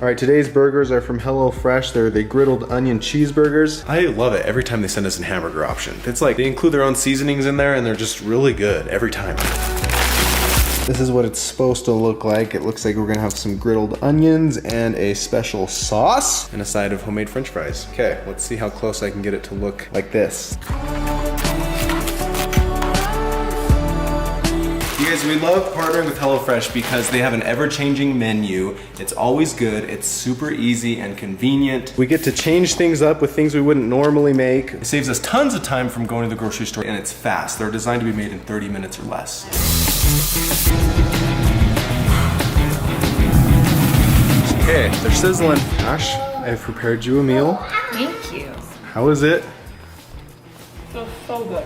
All right, today's burgers are from HelloFresh. They're the griddled onion cheeseburgers. I love it every time they send us a hamburger option. It's like they include their own seasonings in there and they're just really good every time. This is what it's supposed to look like. It looks like we're gonna have some griddled onions and a special sauce. And a side of homemade French fries. Okay, let's see how close I can get it to look Like this. You guys, we love partnering with HelloFresh because they have an ever-changing menu. It's always good, it's super easy and convenient. We get to change things up with things we wouldn't normally make. It saves us tons of time from going to the grocery store, and it's fast. They're designed to be made in 30 minutes or less. Okay, they're sizzling. Josh, I've prepared you a meal. Thank you. How is it? Feels so good.